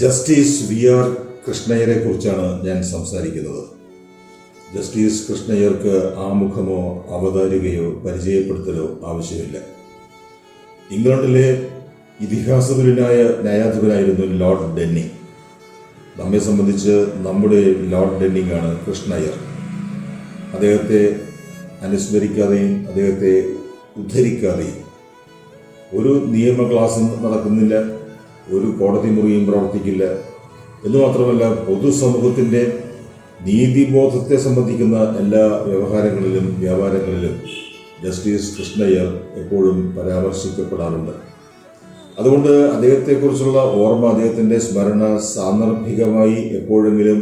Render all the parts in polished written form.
Justice VR കൃഷ്ണയ്യരെ കുറിച്ചാണ് ഞാൻ സംസാരിക്കുന്നത്. ജസ്റ്റിസ് കൃഷ്ണയ്യർക്ക് ആമുഖമോ അവതാരികയോ പരിചയപ്പെടുത്തലോ ആവശ്യമില്ല. ഇംഗ്ലണ്ടിലെ ഇതിഹാസതുല്യനായ ന്യായാധിപനായിരുന്നു ലോർഡ് ഡെന്നിങ്. നമ്മെ സംബന്ധിച്ച് നമ്മുടെ ലോർഡ് ഡെന്നിങ് ആണ് കൃഷ്ണയ്യർ. അദ്ദേഹത്തെ അനുസ്മരിക്കാതെയും അദ്ദേഹത്തെ ഉദ്ധരിക്കാതെയും ഒരു നിയമ ക്ലാസും നടക്കുന്നില്ല, ഒരു കോടതി മുറിയും പ്രവർത്തിക്കില്ല. എന്നുമാത്രമല്ല, പൊതുസമൂഹത്തിൻ്റെ നീതിബോധത്തെ സംബന്ധിക്കുന്ന എല്ലാ വ്യവഹാരങ്ങളിലും വ്യാപാരങ്ങളിലും ജസ്റ്റിസ് കൃഷ്ണയ്യർ എപ്പോഴും പരാമർശിക്കപ്പെടാറുണ്ട്. അതുകൊണ്ട് അദ്ദേഹത്തെക്കുറിച്ചുള്ള ഓർമ്മ, അദ്ദേഹത്തിൻ്റെ സ്മരണ സാന്ദർഭികമായി എപ്പോഴെങ്കിലും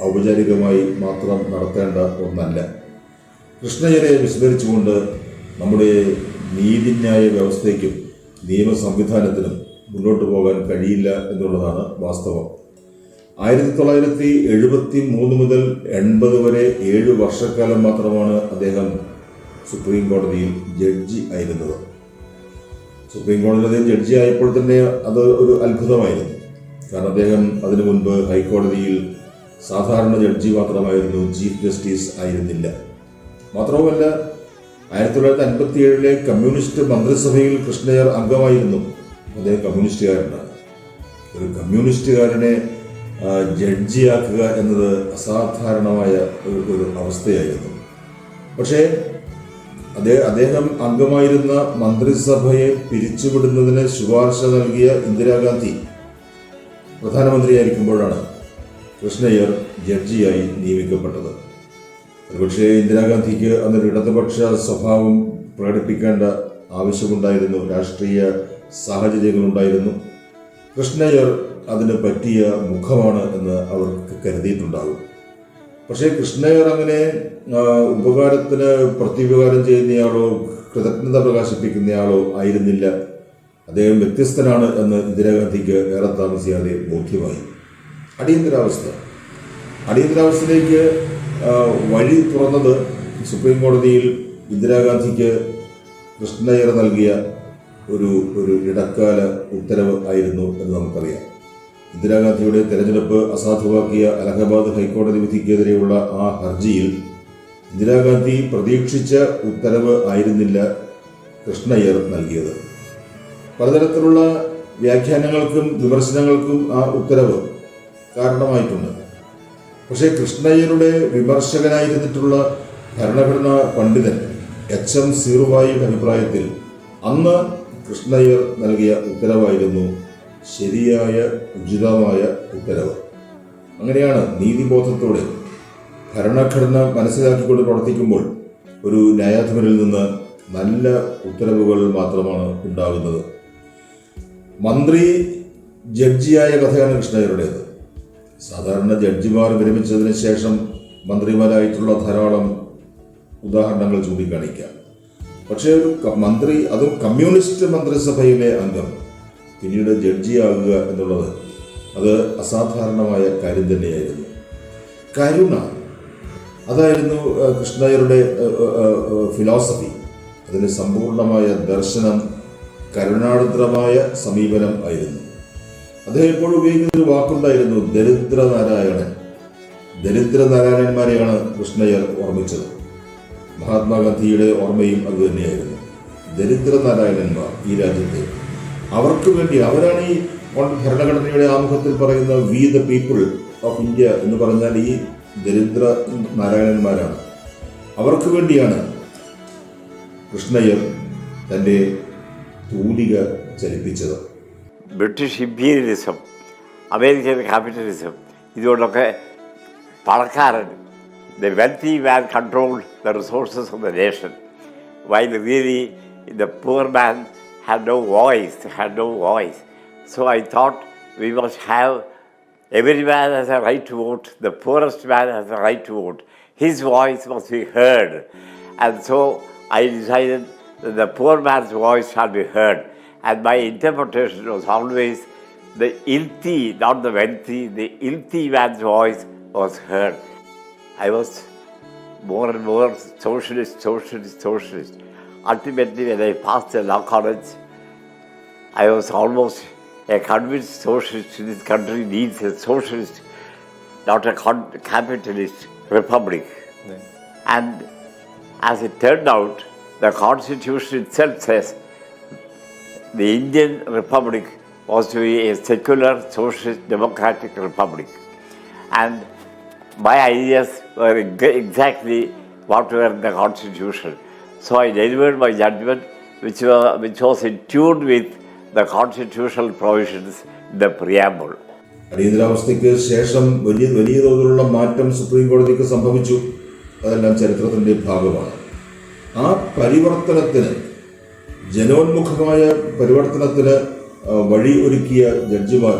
ഔപചാരികമായി മാത്രം നടത്തേണ്ട ഒന്നല്ല. കൃഷ്ണയ്യരെ വിസ്മരിച്ചുകൊണ്ട് നമ്മുടെ നീതിന്യായ വ്യവസ്ഥയ്ക്കും നിയമ സംവിധാനത്തിനും മുന്നോട്ട് പോകാൻ കഴിയില്ല എന്നുള്ളതാണ് വാസ്തവം. 1973 മുതൽ 80 വരെ 7 വർഷക്കാലം മാത്രമാണ് അദ്ദേഹം സുപ്രീം കോടതിയിൽ ജഡ്ജി ആയിരുന്നത്. സുപ്രീം കോടതിയിൽ അദ്ദേഹം ജഡ്ജി ആയപ്പോൾ തന്നെ അത് ഒരു അത്ഭുതമായിരുന്നു. കാരണം അദ്ദേഹം അതിനു മുൻപ് ഹൈക്കോടതിയിൽ സാധാരണ ജഡ്ജി മാത്രമായിരുന്നു, ചീഫ് ജസ്റ്റിസ് ആയിരുന്നില്ല. മാത്രവുമല്ല, 1957 കമ്മ്യൂണിസ്റ്റ് മന്ത്രിസഭയിൽ കൃഷ്ണയ്യർ അംഗമായിരുന്നു. അദ്ദേഹം കമ്മ്യൂണിസ്റ്റുകാരനാണ്. ഒരു കമ്മ്യൂണിസ്റ്റുകാരനെ ജഡ്ജിയാക്കുക എന്നത് അസാധാരണമായ ഒരു അവസ്ഥയായിരുന്നു. പക്ഷേ അദ്ദേഹം അംഗമായിരുന്ന മന്ത്രിസഭയെ പിരിച്ചുവിടുന്നതിന് ശുപാർശ നൽകിയ ഇന്ദിരാഗാന്ധി പ്രധാനമന്ത്രിയായിരിക്കുമ്പോഴാണ് കൃഷ്ണയ്യർ ജഡ്ജിയായി നിയമിക്കപ്പെട്ടത്. ഒരുപക്ഷെ ഇന്ദിരാഗാന്ധിക്ക് അന്നൊരു ഇടതുപക്ഷ സ്വഭാവം പ്രകടിപ്പിക്കേണ്ട ആവശ്യമുണ്ടായിരുന്നു, രാഷ്ട്രീയ സാഹചര്യങ്ങളുണ്ടായിരുന്നു. കൃഷ്ണയ്യർ അതിന് പറ്റിയ മുഖമാണ് എന്ന് അവർക്ക് കരുതിയിട്ടുണ്ടാകും. പക്ഷേ കൃഷ്ണയ്യർ അങ്ങനെ ഉപകാരത്തിന് പ്രത്യുപകാരം ചെയ്യുന്നയാളോ കൃതജ്ഞത പ്രകാശിപ്പിക്കുന്നയാളോ ആയിരുന്നില്ല. അദ്ദേഹം വ്യത്യസ്തനാണ് എന്ന് ഇന്ദിരാഗാന്ധിക്ക് ഏറെ താമസിയാതെ ബോധ്യമായി. അടിയന്തരാവസ്ഥയിലേക്ക് വഴി തുറന്നത് സുപ്രീം കോടതിയിൽ ഇന്ദിരാഗാന്ധിക്ക് കൃഷ്ണയ്യർ നൽകിയ ഒരു ഇടക്കാല ഉത്തരവ് ആയിരുന്നു എന്ന് നമുക്കറിയാം. ഇന്ദിരാഗാന്ധിയുടെ തെരഞ്ഞെടുപ്പ് അസാധുവാക്കിയ അലഹബാദ് ഹൈക്കോടതി വിധിക്കെതിരെയുള്ള ആ ഹർജിയിൽ ഇന്ദിരാഗാന്ധി പ്രതീക്ഷിച്ച ഉത്തരവ് ആയിരുന്നില്ല കൃഷ്ണയ്യർ നൽകിയത്. പലതരത്തിലുള്ള വ്യാഖ്യാനങ്ങൾക്കും വിമർശനങ്ങൾക്കും ആ ഉത്തരവ് കാരണമായിട്ടുണ്ട്. പക്ഷേ കൃഷ്ണയ്യരുടെ വിമർശകനായിരുന്നിട്ടുള്ള ഭരണഘടനാ പണ്ഡിതൻ HM സീറുവായിയുടെ അഭിപ്രായത്തിൽ അന്ന് കൃഷ്ണയ്യർ നൽകിയ ഉത്തരവായിരുന്നു ശരിയായ ഉചിതമായ ഉത്തരവ്. അങ്ങനെയാണ് നീതിബോധത്തോടെ ഭരണഘടന മനസ്സിലാക്കിക്കൊണ്ട് പ്രവർത്തിക്കുമ്പോൾ ഒരു ന്യായാധിപനിൽ നിന്ന് നല്ല ഉത്തരവുകൾ മാത്രമാണ് ഉണ്ടാകുന്നത്. മന്ത്രി ജഡ്ജിയായ കഥയാണ് കൃഷ്ണയ്യരുടേത്. സാധാരണ ജഡ്ജിമാർ വിരമിച്ചതിന് ശേഷം മന്ത്രിമാരായിട്ടുള്ള ധാരാളം ഉദാഹരണങ്ങൾ ചൂണ്ടിക്കാണിക്കാം. പക്ഷേ ഒരു മന്ത്രി, അതും കമ്മ്യൂണിസ്റ്റ് മന്ത്രിസഭയിലെ അംഗം, പിന്നീട് ജഡ്ജിയാകുക എന്നുള്ളത് അത് അസാധാരണമായ കാര്യം തന്നെയായിരുന്നു. കരുണ, അതായിരുന്നു കൃഷ്ണയ്യരുടെ ഫിലോസഫി. അതിന് സമ്പൂർണമായ ദർശനം, കരുണാർദ്രമായ സമീപനം ആയിരുന്നു. അദ്ദേഹം എപ്പോഴും ഉപയോഗിക്കുന്ന ഒരു വാക്കുണ്ടായിരുന്നു, ദരിദ്രനാരായണൻ. ദരിദ്രനാരായണന്മാരെയാണ് കൃഷ്ണയ്യർ ഓർമ്മിച്ചത്. മഹാത്മാഗാന്ധിയുടെ ഓർമ്മയും അത് തന്നെയായിരുന്നു. ദരിദ്രനാരായണന്മാർ ഈ രാജ്യത്തെ, അവർക്ക് വേണ്ടി, അവരാണ് ഈ ഭരണഘടനയുടെ ആമുഖത്തിൽ പറയുന്ന we the people of India എന്ന് പറഞ്ഞാൽ ഈ ദരിദ്ര നാരായണന്മാരാണ്. അവർക്ക് വേണ്ടിയാണ് കൃഷ്ണയ്യർ തൻ്റെ തൂലിക ചലിപ്പിച്ചത്. ബ്രിട്ടീഷ് ഇമ്പീരിയലിസം, അമേരിക്കൻ ക്യാപിറ്റലിസം, ഇതുകൊണ്ടൊക്കെ പണക്കാരൻ, the wealthy man controlled the resources of the nation, while really the poor man had no voice. So I thought we must have, every man has a right to vote, the poorest man has a right to vote. His voice must be heard. And so I decided that the poor man's voice shall be heard. And my interpretation was always the ill-thy, not the wealthy, the ill-thy man's voice was heard. I was more and more socialist. Ultimately, when I passed the law college, I was almost a convinced socialist in this country needs a socialist, not a capitalist republic. And as it turned out, the Constitution itself says the Indian Republic was to be a secular, socialist, democratic republic. And my ideas were exactly what were in the Constitution. So I delivered my judgment, which was in tune with the constitutional provisions in the preamble. അടിയന്തരാവസ്ഥയ്ക്ക് ശേഷം വലിയ തോതിലുള്ള മാറ്റം supreme കോടതിക്ക് സംഭവിച്ചു. അതെല്ലാം ചരിത്രത്തിൻ്റെ ഭാഗമാണ്. ആ പരിവർത്തനത്തിന്, ജനോന്മുഖമായ പരിവർത്തനത്തിന് വഴി ഒരുക്കിയ ജഡ്ജിമാർ,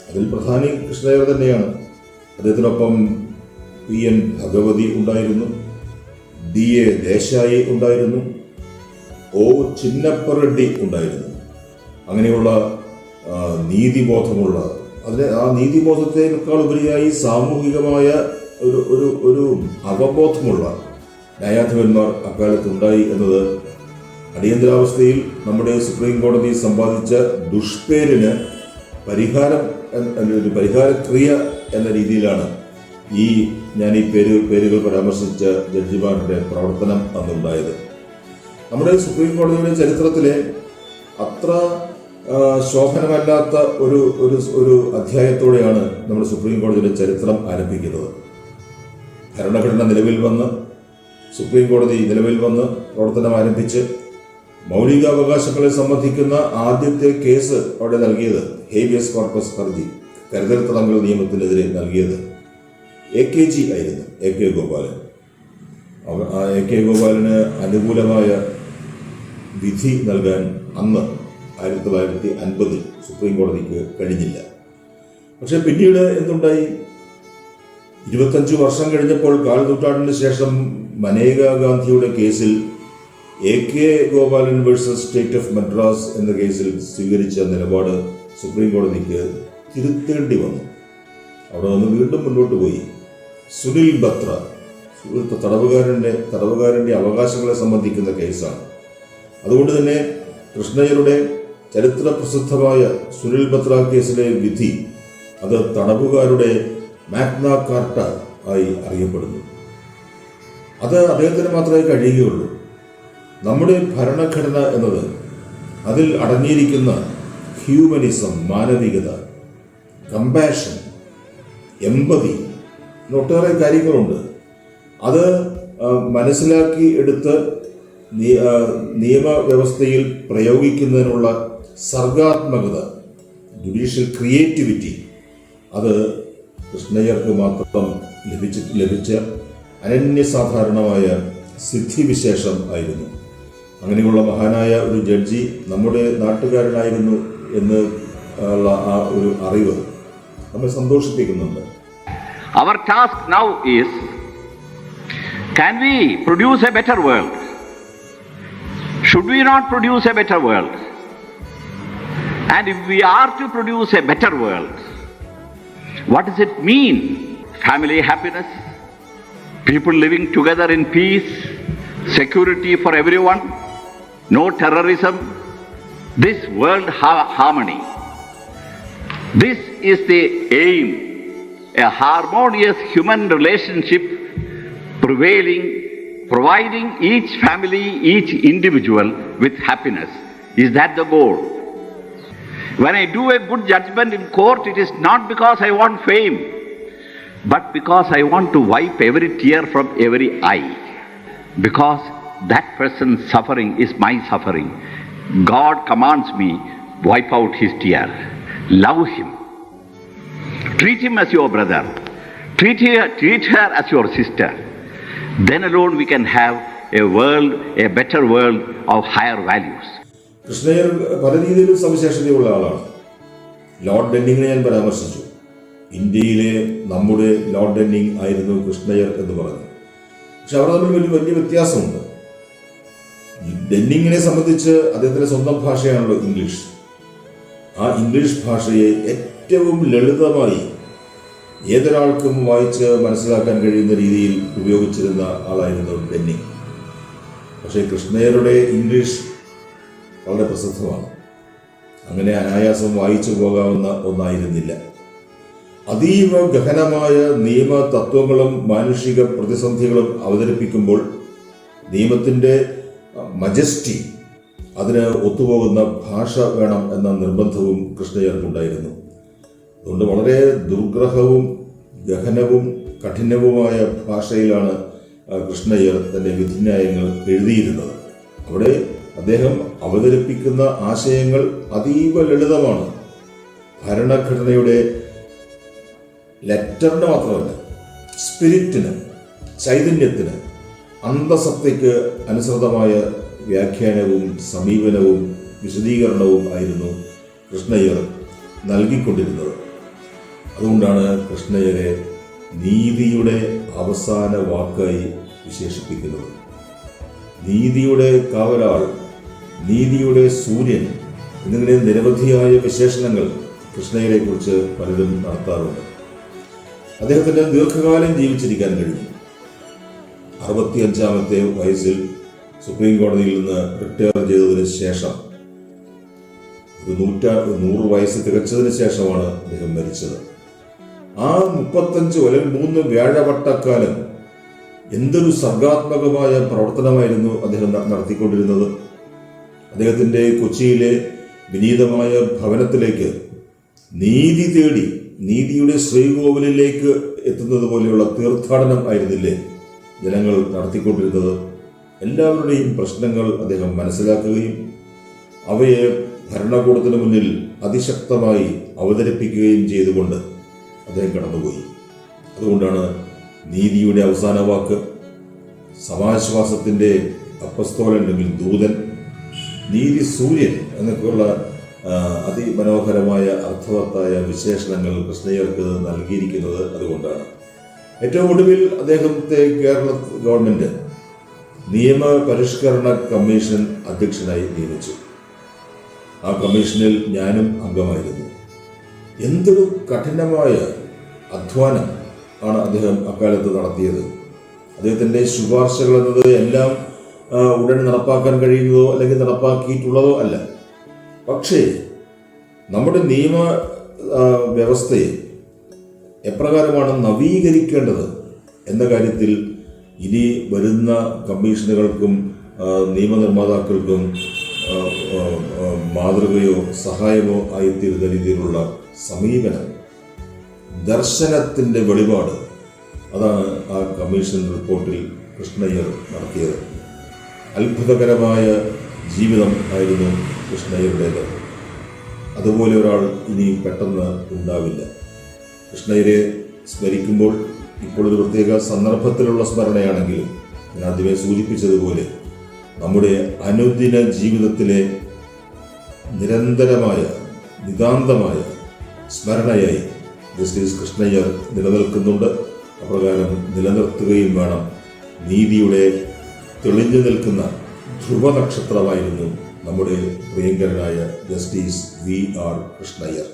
അതിൽ പ്രധാനി കൃഷ്ണയ്യർ തന്നെയാണ്. അദ്ദേഹത്തിനൊപ്പം PN ഭഗവതി ഉണ്ടായിരുന്നു, DA ദേശായി ഉണ്ടായിരുന്നു, O ചിന്നപ്പ റെഡ്ഡി ഉണ്ടായിരുന്നു. അങ്ങനെയുള്ള നീതിബോധമുള്ള, ആ നീതിബോധത്തെക്കാൾ ഉപരിയായി സാമൂഹികമായ ഒരു അവബോധമുള്ള ന്യായാധിപന്മാർ അക്കാലത്തുണ്ടായി എന്നത് അടിയന്തരാവസ്ഥയിൽ നമ്മുടെ സുപ്രീം കോടതി സമ്പാദിച്ച ദുഷ്പേരിന് ഒരു പരിഹാരക്രിയ എന്ന രീതിയിലാണ് ഞാൻ ഈ പേരുകൾ പരാമർശിച്ച ജഡ്ജിമാരുടെ പ്രവർത്തനം അന്നുണ്ടായത്. നമ്മുടെ സുപ്രീം കോടതിയുടെ ചരിത്രത്തിലെ അത്ര ശോഭനമല്ലാത്ത ഒരു അധ്യായത്തോടെയാണ് നമ്മുടെ സുപ്രീം കോടതിയുടെ ചരിത്രം ആരംഭിക്കുന്നത്. ഭരണഘടന നിലവിൽ വന്ന്, സുപ്രീം കോടതി നിലവിൽ വന്ന് പ്രവർത്തനം ആരംഭിച്ച് മൗലികാവകാശങ്ങളെ സംബന്ധിക്കുന്ന ആദ്യത്തെ കേസ് അവിടെ നൽകിയത്, ഹേബിയസ് കോർപ്പസ് ഹർജി, കരുതൽ തടങ്കൽ നിയമത്തിനെതിരെ നൽകിയത് AKG ആയിരുന്നു, AK ഗോപാലൻ. AK ഗോപാലന് അനുകൂലമായ വിധി നൽകാൻ അന്ന് 1950 സുപ്രീം കോടതിക്ക് കഴിഞ്ഞില്ല. പക്ഷെ പിന്നീട് എന്തുണ്ടായി? 25 വർഷം കഴിഞ്ഞപ്പോൾ, കാൽ നൂറ്റാണ്ടിന് ശേഷം മനേകാ ഗാന്ധിയുടെ കേസിൽ AK Gopalan versus state of Madras എന്ന കേസിൽ സ്വീകരിച്ച നിലപാട് സുപ്രീം കോടതിക്ക് തിരുത്തേണ്ടി വന്നു. അവിടെ നിന്ന് വീണ്ടും മുന്നോട്ട് പോയി. സുനിൽ ബത്ര, തടവുകാരൻ്റെ അവകാശങ്ങളെ സംബന്ധിക്കുന്ന കേസാണ്. അതുകൊണ്ട് തന്നെ കൃഷ്ണയ്യരുടെ ചരിത്ര പ്രസിദ്ധമായ സുനിൽ ബത്ര കേസിലെ വിധി, അത് തടവുകാരുടെ മാഗ്ന കാർട്ട ആയി അറിയപ്പെടുന്നു. അത് അദ്ദേഹത്തിന് മാത്രമേ കഴിയുകയുള്ളൂ. നമ്മുടെ ഭരണഘടന എന്നത്, അതിൽ അടങ്ങിയിരിക്കുന്ന ഹ്യൂമനിസം, മാനവികത, കമ്പാഷൻ, എമ്പതി, ഒട്ടേറെ കാര്യങ്ങളുണ്ട്. അത് മനസ്സിലാക്കി എടുത്ത് നിയമവ്യവസ്ഥയിൽ പ്രയോഗിക്കുന്നതിനുള്ള സർഗാത്മകത, ജുഡീഷ്യൽ ക്രിയേറ്റിവിറ്റി, അത് കൃഷ്ണയ്യർക്ക് മാത്രം ലഭിച്ച അനന്യസാധാരണമായ സിദ്ധിവിശേഷം ആയിരുന്നു. അങ്ങനെയുള്ള മഹാനായ ഒരു ജഡ്ജി നമ്മുടെ നാട്ടുകാരനായിരുന്നു എന്ന് ഉള്ള ആ ഒരു അറിവ് നമ്മെ സന്തോഷിപ്പിക്കുന്നുണ്ട്. Our task now is, can we produce a better world? Should we not produce a better world? And if we are to produce a better world, what does it mean? Family happiness, people living together in peace, security for everyone, no terrorism, this world harmony. This is the aim, a harmonious human relationship prevailing, providing each family, each individual with happiness. Is that the goal? When I do a good judgment in court, it is not because I want fame, but because I want to wipe every tear from every eye. Because that person's suffering is my suffering. God commands me, wipe out his tear. Love him. Treat him as your brother. Treat her as your sister. Then alone we can have a world, a better world of higher values. Krishna Iyer പല രീതിയിലും സവിശേഷതയുള്ള ആളാണ്. Lord ഡെന്നിങ്ങിനെ ഞാൻ പരാമർശിച്ചു. ഇന്ത്യയിലെ നമ്മുടെ Lord ഡെന്നിങ് ആയിരുന്നു കൃഷ്ണയ്യർ എന്ന് പറഞ്ഞു. പക്ഷെ അവർ തമ്മിൽ വലിയ വ്യത്യാസമുണ്ട്. ഡെന്നിങ്ങിനെ സംബന്ധിച്ച് അദ്ദേഹത്തിൻ്റെ സ്വന്തം ഭാഷയാണല്ലോ ഇംഗ്ലീഷ്. ആ ഇംഗ്ലീഷ് ഭാഷയെ ഏറ്റവും ലളിതമായി ഏതൊരാൾക്കും വായിച്ച് മനസ്സിലാക്കാൻ കഴിയുന്ന രീതിയിൽ ഉപയോഗിച്ചിരുന്ന ആളായിരുന്നു ഡെന്നിങ്. പക്ഷേ കൃഷ്ണയ്യരുടെ ഇംഗ്ലീഷ് വളരെ പ്രസിദ്ധമാണ്. അങ്ങനെ അനായാസം വായിച്ചു പോകാവുന്ന ഒന്നായിരുന്നില്ല. അതീവ ഗഹനമായ നിയമ തത്വങ്ങളും മാനുഷിക പ്രതിസന്ധികളും അവതരിപ്പിക്കുമ്പോൾ നിയമത്തിൻ്റെ മജസ്റ്റി അതിന് ഒത്തുപോകുന്ന ഭാഷ വേണം എന്ന നിർബന്ധവും കൃഷ്ണയ്യർക്കുണ്ടായിരുന്നു. അതുകൊണ്ട് വളരെ ദുർഗ്രഹവും ഗഹനവും കഠിനവുമായ ഭാഷയിലാണ് കൃഷ്ണയ്യർ തൻ്റെ വിധിന്യായങ്ങൾ എഴുതിയിരുന്നത്. അവിടെ അദ്ദേഹം അവതരിപ്പിക്കുന്ന ആശയങ്ങൾ അതീവ ലളിതമാണ്. ഭരണഘടനയുടെ ലെറ്ററിന് മാത്രമല്ല, സ്പിരിറ്റിന്, ചൈതന്യത്തിന്, അന്തസത്തയ്ക്ക് അനുസൃതമായ വ്യാഖ്യാനവും സമീപനവും വിശദീകരണവും ആയിരുന്നു കൃഷ്ണയ്യർ നൽകിക്കൊണ്ടിരുന്നത്. അതുകൊണ്ടാണ് കൃഷ്ണയ്യരെ നീതിയുടെ അവസാന വാക്കായി വിശേഷിപ്പിക്കുന്നത്. നീതിയുടെ കാവലാൾ, നീതിയുടെ സൂര്യൻ എന്നിങ്ങനെ നിരവധിയായ വിശേഷണങ്ങൾ കൃഷ്ണയ്യരെ കുറിച്ച് പലരും നടത്താറുണ്ട്. അദ്ദേഹത്തിന് ദീർഘകാലം ജീവിച്ചിരിക്കാൻ കഴിഞ്ഞു. 65-ാമത്തെ വയസ്സിൽ സുപ്രീം കോടതിയിൽ നിന്ന് റിട്ടയർ ചെയ്തതിന് ശേഷം 100 വയസ്സ് തികച്ചതിന് ശേഷമാണ് അദ്ദേഹം മരിച്ചത്. ആ 35 അല്ലെങ്കിൽ 3 വ്യാഴവട്ടക്കാലം എന്തൊരു സർഗാത്മകമായ പ്രവർത്തനമായിരുന്നു അദ്ദേഹം നടത്തിക്കൊണ്ടിരുന്നത്. അദ്ദേഹത്തിൻ്റെ കൊച്ചിയിലെ വിനീതമായ ഭവനത്തിലേക്ക് നീതി തേടി നീതിയുടെ ശ്രീകോവിലിലേക്ക് എത്തുന്നത് പോലെയുള്ള തീർത്ഥാടനം ആയിരുന്നില്ലേ ജനങ്ങൾ നടത്തിക്കൊണ്ടിരുന്നത്. എല്ലാവരുടെയും പ്രശ്നങ്ങൾ അദ്ദേഹം മനസ്സിലാക്കുകയും അവയെ ഭരണകൂടത്തിന് മുന്നിൽ അതിശക്തമായി അവതരിപ്പിക്കുകയും ചെയ്തുകൊണ്ട് അദ്ദേഹം കടന്നുപോയി. അതുകൊണ്ടാണ് നീതിയുടെ അവസാന വാക്ക്, സമാശ്വാസത്തിൻ്റെ അപ്പസ്തോലൻ അല്ലെങ്കിൽ ദൂതൻ, നീതി സൂര്യൻ എന്നൊക്കെയുള്ള അതിമനോഹരമായ അർത്ഥവത്തായ വിശേഷണങ്ങൾ കൃഷ്ണയ്യർക്ക് നൽകിയിരിക്കുന്നത് അതുകൊണ്ടാണ്. ഏറ്റവും ഒടുവിൽ അദ്ദേഹത്തെ കേരള ഗവൺമെൻറ് നിയമപരിഷ്കരണ കമ്മീഷൻ അധ്യക്ഷനായി നിയമിച്ചു. ആ കമ്മീഷനിൽ ഞാനും അംഗമായിരുന്നു. എന്തൊരു കഠിനമായ അധ്വാനം ആണ് അദ്ദേഹം അക്കാലത്ത് നടത്തിയത്. അദ്ദേഹത്തിൻ്റെ ശുപാർശകൾ എന്നത് എല്ലാം ഉടൻ നടപ്പാക്കാൻ കഴിയുന്നതോ അല്ലെങ്കിൽ നടപ്പാക്കിയിട്ടുള്ളതോ അല്ല. പക്ഷേ നമ്മുടെ നിയമ വ്യവസ്ഥയെ എപ്രകാരമാണ് നവീകരിക്കേണ്ടത് എന്ന കാര്യത്തിൽ ഇനി വരുന്ന കമ്മീഷനുകൾക്കും നിയമനിർമ്മാതാക്കൾക്കും മാതൃകയോ സഹായമോ ആയിത്തീരുന്ന രീതിയിലുള്ള സമീപനം, ദർശനത്തിൻ്റെ വെളിപാട്, അതാണ് ആ കമ്മീഷൻ റിപ്പോർട്ടിൽ കൃഷ്ണയ്യർ നടത്തിയത്. അത്ഭുതകരമായ ജീവിതം ആയിരുന്നു കൃഷ്ണയ്യരുടേത്. അതുപോലെ ഒരാൾ ഇനി പെട്ടെന്ന് ഉണ്ടാവില്ല. കൃഷ്ണയ്യരെ സ്മരിക്കുമ്പോൾ ഇപ്പോൾ ഒരു പ്രത്യേക സന്ദർഭത്തിലുള്ള സ്മരണയാണെങ്കിലും ഞാൻ ആദ്യമേ സൂചിപ്പിച്ചതുപോലെ നമ്മുടെ അനുദിന ജീവിതത്തിലെ നിരന്തരമായ നിതാന്തമായ സ്മരണയായി ജസ്റ്റിസ് കൃഷ്ണയ്യർ നിലനിൽക്കുന്നുണ്ട്. അപ്രകാരം നിലനിർത്തുകയും വേണം. നീതിയുടെ തെളിഞ്ഞു നിൽക്കുന്ന ധ്രുവനക്ഷത്രമായിരുന്നു നമ്മുടെ പ്രിയങ്കരനായ ജസ്റ്റിസ് VR കൃഷ്ണയ്യർ.